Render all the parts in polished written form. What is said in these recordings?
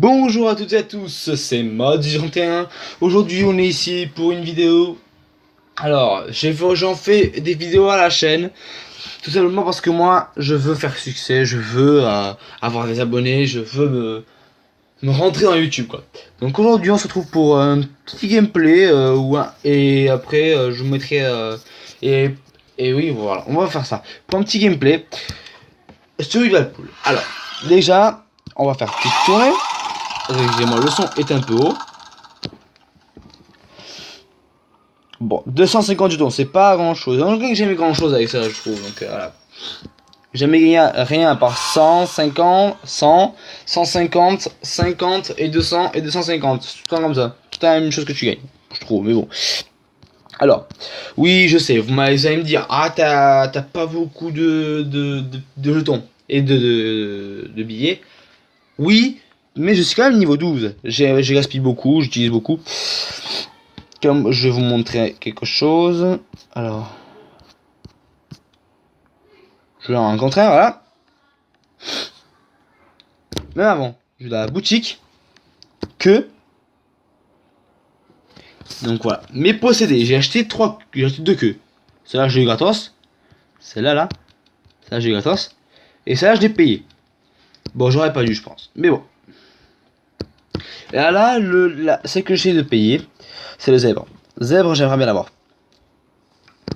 Bonjour à toutes et à tous, c'est Mod31. Aujourd'hui on est ici pour une vidéo. Alors j'en fais des vidéos à la chaîne, tout simplement parce que moi je veux faire succès, je veux avoir des abonnés, je veux me rentrer dans YouTube quoi. Donc aujourd'hui on se retrouve pour un petit gameplay et après je vous mettrai et, et oui voilà, on va faire ça. Pour un petit gameplay sur Liverpool. Alors déjà on va faire une petite tournée. Excusez-moi, le son est un peu haut. Bon, 250 jetons, c'est pas grand chose. Donc, j'ai jamais grand chose avec ça, je trouve. Donc, voilà. Jamais rien à part 100, 50, 100, 150, 50 et 200 et 250. Tout le temps comme ça. Tout la même chose que tu gagnes, je trouve, mais bon. Alors, oui, je sais, vous allez me dire, ah, t'as pas beaucoup de jetons et de billets. Oui, mais je suis quand même niveau 12. J'ai gaspillé beaucoup, j'utilise beaucoup. Comme je vais vous montrer quelque chose. Alors. Je vais en contraire, voilà. Même avant, je vais à la boutique. Que. Donc voilà. Mes possédés, j'ai acheté deux queues. Celle-là, j'ai eu gratos. Celle-là, là. Celle-là, j'ai eu gratos. Et celle-là, je l'ai payé. Bon, j'aurais pas dû, je pense. Mais bon. Et là, celle que j'ai de payer, c'est le zèbre. Zèbre, j'aimerais bien l'avoir.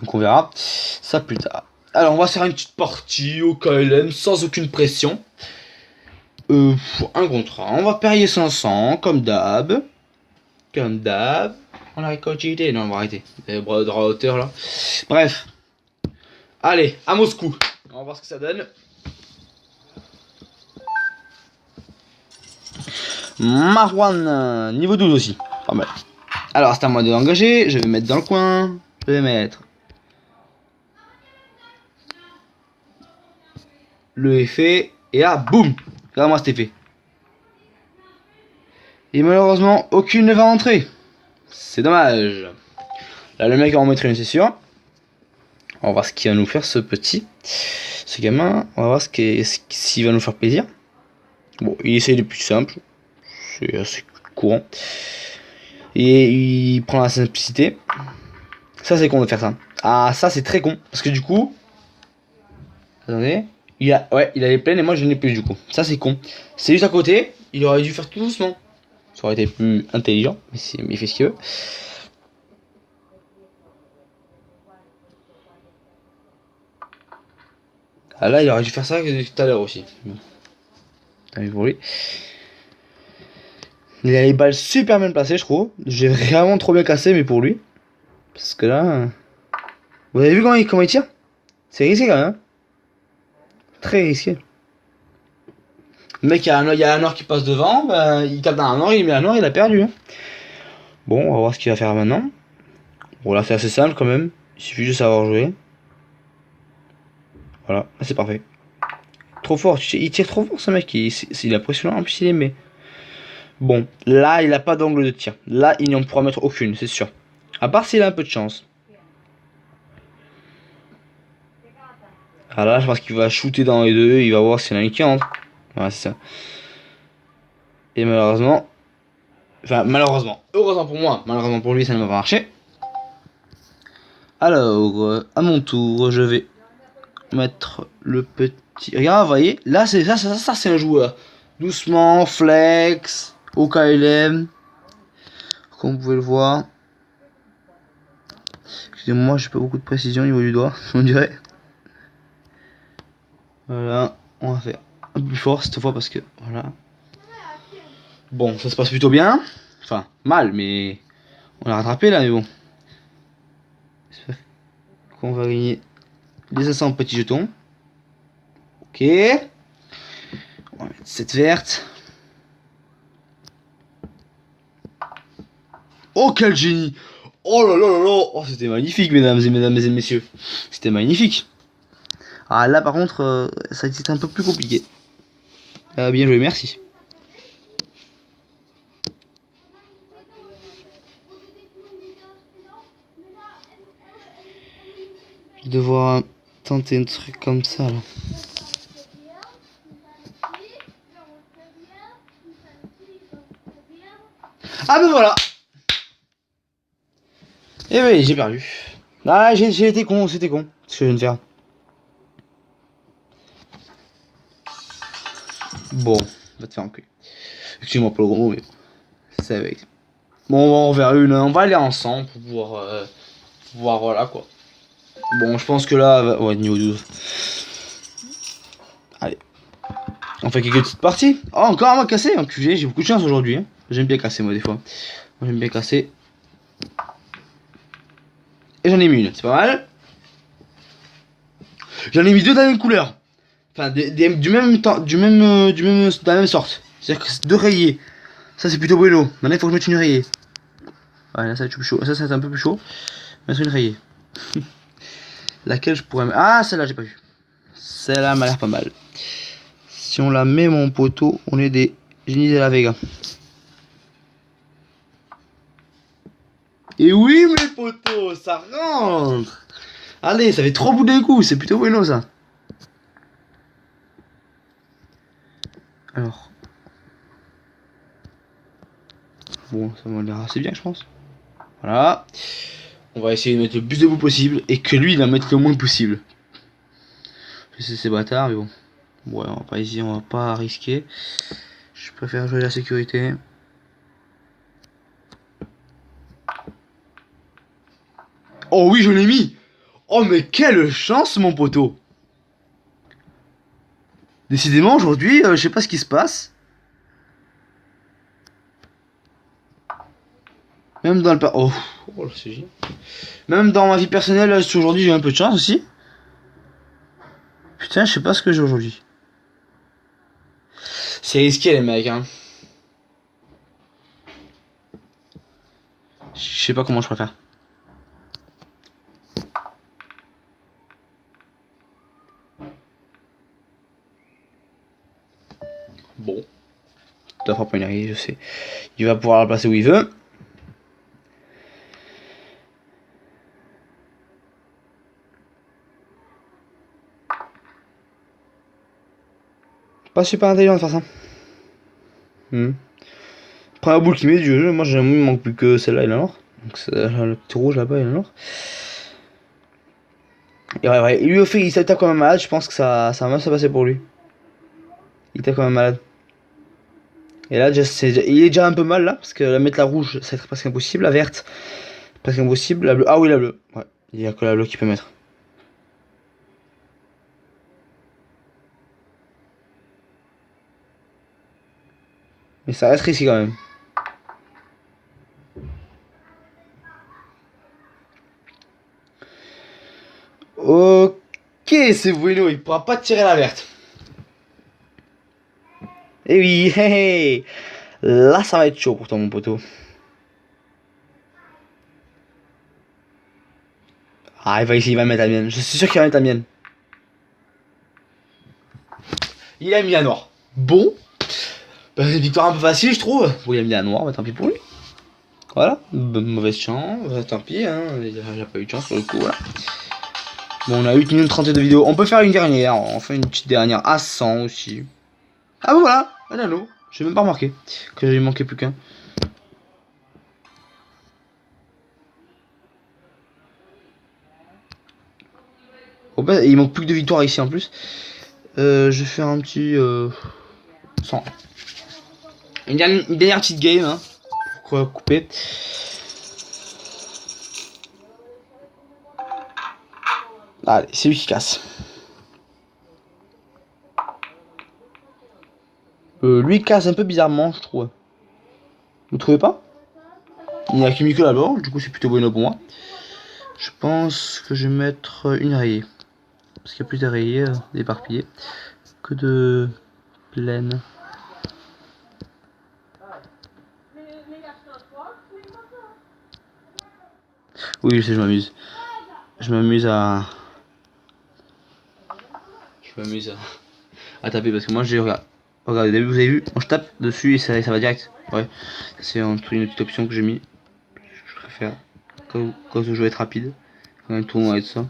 Donc on verra ça plus tard. Alors, on va faire une petite partie au KLM sans aucune pression. Un contrat. On va parier 500, comme d'hab. Comme d'hab. On a récolté. Non, on va arrêter. Les bras de hauteur là. Bref. Allez, à Moscou. On va voir ce que ça donne. Marwan, niveau 12 aussi. Pas mal. Alors, c'est à moi de l'engager. Je vais mettre dans le coin. Je vais mettre le effet. Et là, boum. Regarde-moi cet effet. Et malheureusement, aucune ne va entrer. C'est dommage. Là, le mec va en mettre une, c'est sûr. On va voir ce qu'il va nous faire, ce gamin. On va voir s'il va nous faire plaisir. Bon, il essaye le plus simple. C'est assez courant. Et il prend la simplicité. Ça, c'est con de faire ça. Ah, ça, c'est très con. Parce que du coup... Attendez. Il a les pleines et moi, je n'ai plus du coup. Ça, c'est con. C'est juste à côté. Il aurait dû faire tout doucement. Ça aurait été plus intelligent. Mais il fait ce qu'il veut. Ah là, il aurait dû faire ça tout à l'heure aussi. Tant pis pour lui. Il a les balles super bien placées, je trouve. J'ai vraiment trop bien cassé, mais pour lui. Parce que là... Vous avez vu comment il tire? C'est risqué quand même. Hein, très risqué. Le mec, il y a un or qui passe devant. Bah, il tape dans un or, il met un or, il a perdu. Hein. Bon, on va voir ce qu'il va faire maintenant. Bon, là, c'est assez simple quand même. Il suffit juste de savoir jouer. Voilà, c'est parfait. Trop fort, il tire trop fort ce mec. Il est impressionnant, en plus il est mais. Bon, là, il a pas d'angle de tir. Là, il n'en pourra mettre aucune, c'est sûr. À part s'il a un peu de chance. Ah là, je pense qu'il va shooter dans les deux. Il va voir s'il y en a une qui entre. Voilà, c'est ça. Et malheureusement... Enfin, malheureusement. Heureusement pour moi. Malheureusement pour lui, ça ne va pas marcher. Alors, à mon tour, je vais mettre le petit... Regarde, vous voyez. Là, c'est ça c'est un joueur. Doucement, flex, au KLM. Comme vous pouvez le voir. Excusez-moi, j'ai pas beaucoup de précision au niveau du doigt, on dirait. Voilà, on va faire un peu plus fort cette fois parce que voilà. Bon, ça se passe plutôt bien. Enfin, mal, mais on a rattrapé là, mais bon. J'espère qu'on va gagner les 500 petits jetons. Ok. On va mettre cette verte. Oh, quel génie! Oh là là là là! Oh, c'était magnifique, mesdames et messieurs. C'était magnifique. Ah là, par contre, ça a été un peu plus compliqué. Bien joué, merci. Je vais devoir tenter un truc comme ça là. Ah ben voilà. Eh oui, j'ai perdu. Ah, j'ai été con, c'était con. Ce que je viens de faire. Bon, va te faire enculer. Excuse-moi pour le gros mot, mais c'est avec. Bon, on va en faire une. On va aller ensemble pour pouvoir, voir, voilà quoi. Bon, je pense que là, ouais, niveau 12. Allez. On fait quelques petites parties. Oh, encore un m'a cassé, enculé. J'ai beaucoup de chance aujourd'hui. Hein. J'aime bien casser, moi, des fois. Moi, j'aime bien casser. Et j'en ai mis une, c'est pas mal. J'en ai mis deux de la même couleur. Enfin, du même temps, de la même sorte. C'est-à-dire que c'est deux rayés. Ça, c'est plutôt bueno. Maintenant, il faut que je mette une rayée. Ouais, là, ça va être plus chaud. Ça va être un peu plus chaud. Mettre une rayée. Laquelle je pourrais mettre. Ah, celle-là, j'ai pas vu. Celle-là m'a l'air pas mal. Si on la met, mon poteau, on est des génies de la Vega. Et oui, mes potos, ça rentre. Allez, ça fait 3 bouts d'un coup. C'est plutôt bueno, ça. Alors. Bon, ça m'a l'air assez bien, je pense. Voilà. On va essayer de mettre le plus de bouts possible et que lui, il en mette le moins possible. Je sais c'est bâtard, mais bon. Ouais, on va pas essayer, on va pas risquer. Je préfère jouer la sécurité. Oh oui, je l'ai mis. Oh mais quelle chance, mon poteau. Décidément, aujourd'hui, je sais pas ce qui se passe. Même dans le... Oh, oh là, c'est génial. Même dans ma vie personnelle, aujourd'hui, j'ai un peu de chance aussi. Putain, je sais pas ce que j'ai aujourd'hui. C'est risqué, les mecs, hein. Je sais pas comment je préfère. Bon. Ça fera pas une arrivée, je sais. Il va pouvoir la placer où il veut. Pas super intelligent de faire ça. Première boule qui met du jeu, moi il me manque plus que celle-là et la noire. Donc le petit rouge là-bas et la noire. Et ouais, lui au fait il tape comme un malade, je pense que ça va mal se passer pour lui. Il tape comme un malade. Et là il est déjà un peu mal là, parce que mettre la rouge ça va être presque impossible, la verte presque impossible, la bleue, ah oui la bleue, ouais, il y a que la bleue qui peut mettre. Mais ça reste risqué quand même. Ok, c'est bueno, il pourra pas tirer la verte. Et oui, hey, hey. Là ça va être chaud pour toi mon poteau. Ah il va mettre la mienne, je suis sûr qu'il va mettre la mienne. Il a mis la noire. Bon, bah, c'est une victoire un peu facile je trouve. Bon il a mis la noire, bah tant pis pour lui. Voilà, mauvaise chance, tant pis, hein, il a pas eu de chance sur le coup, voilà. Bon, on a 8 minutes 32 de vidéo, on peut faire une dernière, on fait une petite dernière à 100 aussi. Ah bon voilà, un anneau, j'ai même pas remarqué que j'avais manqué plus qu'un. Oh bah, il manque plus que 2 victoires ici en plus. Je vais faire un petit 100. Une dernière petite game, hein, pour couper. Allez, c'est lui qui casse. Lui casse un peu bizarrement, je trouve. Vous trouvez pas? Il n'y a que là-bas, du coup c'est plutôt bueno pour moi. Je pense que je vais mettre une rayée. Parce qu'il y a plus de rayées d'éparpillées que de plaines. Oui, je sais, je m'amuse. Je m'amuse à... Je m'amuse à taper parce que moi j'ai... Regardez, au début vous avez vu, moi je tape dessus et ça va direct. Ouais, c'est une petite option que j'ai mis. Je préfère quand vous jouez être rapide, quand un tournoi et tout ça.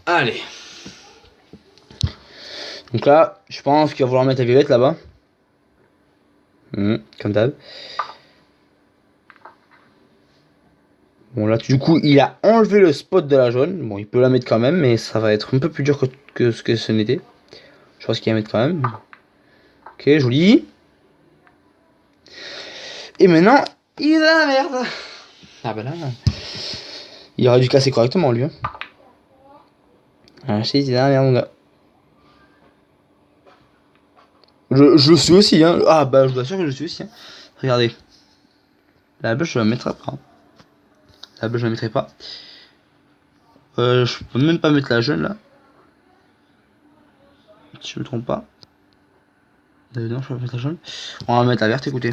Allez. Donc là, je pense qu'il va vouloir mettre la violette là-bas. Comme d'hab. Bon là, du coup, il a enlevé le spot de la jaune. Bon, il peut la mettre quand même, mais ça va être un peu plus dur que ce que ce n'était. Je pense qu'il va mettre quand même. Ok, joli. Et maintenant, il est dans la merde. Ah bah là, il aurait dû casser correctement lui. Hein. Ah, je sais, il est dans la merde, mon gars. Je le suis aussi, hein. Ah bah, je vous assure que je le suis aussi. Hein. Regardez. La bûche, je la mettrai pas. La bûche, je la mettrai pas. Je peux même pas mettre la jaune là. Si je me trompe pas. Non, je peux pas mettre la jaune. On va mettre la verte, écoutez.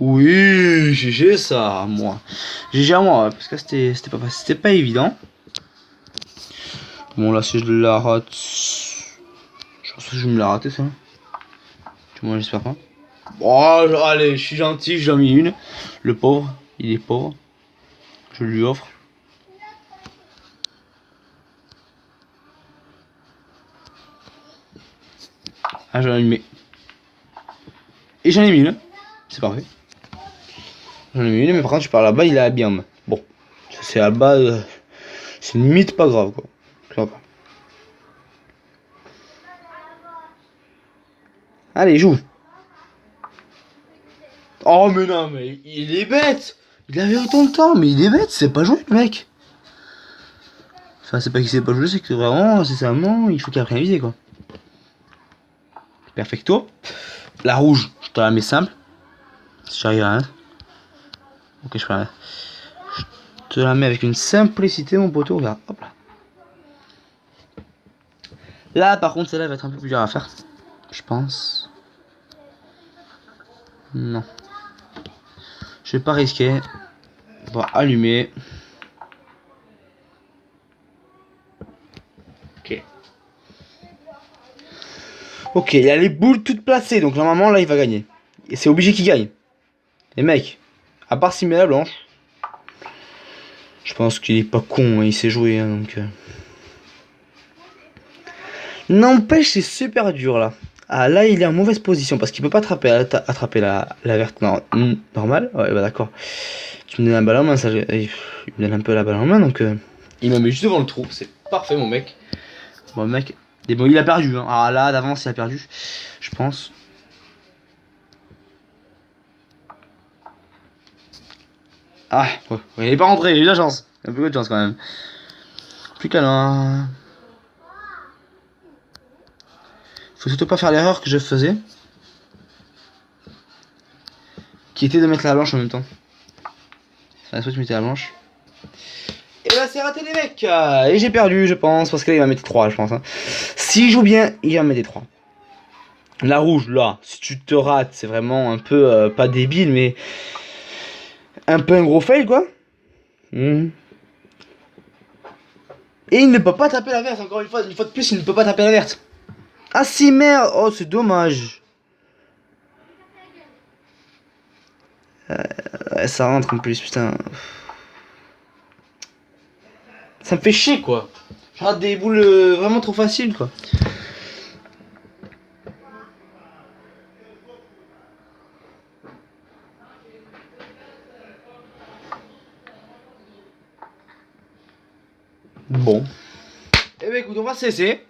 Oui, GG ça, moi. GG à moi, parce que c'était pas évident. Bon là si je la rate, je pense que je vais me la rater ça. Du moins j'espère pas. Bon allez, je suis gentil, j'en ai mis une. Le pauvre, il est pauvre. Je lui offre. Ah j'en ai mis. Et j'en ai mis une. C'est parfait. J'en ai mis une, mais par contre je pars là-bas, il est à biome. Bon, c'est là-bas, c'est limite pas grave quoi. Allez, joue. Oh mais non, mais il est bête. Il avait autant de temps, mais il est bête, c'est pas joué le mec. Enfin, c'est pas qu'il sait pas jouer, c'est que vraiment, sincèrement, il faut qu'il apprenne à viser quoi. Perfecto. La rouge, je te la mets simple. Si j'arrive à la mettre. Ok, je peux la mettre. Je te la mets avec une simplicité, mon poteau. Regarde, hop là. Là, par contre, celle-là va être un peu plus dur à faire. Je pense. Non. Je vais pas risquer. On va allumer. Ok. Ok, il y a les boules toutes placées. Donc normalement, là, il va gagner. Et c'est obligé qu'il gagne. Les mecs, à part s'il met la blanche. Je pense qu'il est pas con, hein, il sait jouer. Hein, donc. N'empêche, c'est super dur là. Ah là il est en mauvaise position parce qu'il peut pas attraper la verte normale. Ouais bah d'accord. Tu me donnes la balle en main, ça, il me donne un peu la balle en main donc il me met juste devant le trou, c'est parfait mon mec. Bon mec, bon, il a perdu hein. Ah là d'avance il a perdu, je pense. Ah ouais, il est pas rentré, j'ai eu de la chance. Un peu de chance quand même. Plus qu'à là. Faut surtout pas faire l'erreur que je faisais. Qui était de mettre la blanche en même temps. La soit tu mettais la blanche. Et bah c'est raté les mecs. Et j'ai perdu je pense. Parce que là il va mettre 3 je pense. Hein. S'il joue bien, il va mettre 3. La rouge là, si tu te rates, c'est vraiment un peu pas débile mais un peu un gros fail quoi. Et il ne peut pas taper la verte encore une fois de plus il ne peut pas taper la verte. Ah si merde, oh c'est dommage. Ça rentre en plus putain. Ça me fait chier quoi. Je rate des boules vraiment trop faciles quoi. Bon. Eh ben écoute, on va cesser.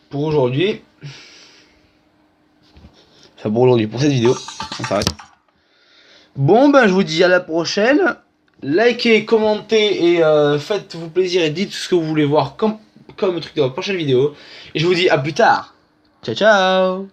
Pour aujourd'hui. Enfin pour aujourd'hui, pour cette vidéo. On s'arrête. Bon ben je vous dis à la prochaine. Likez, commentez et faites-vous plaisir et dites ce que vous voulez voir comme truc dans la prochaine vidéo. Et je vous dis à plus tard. Ciao ciao.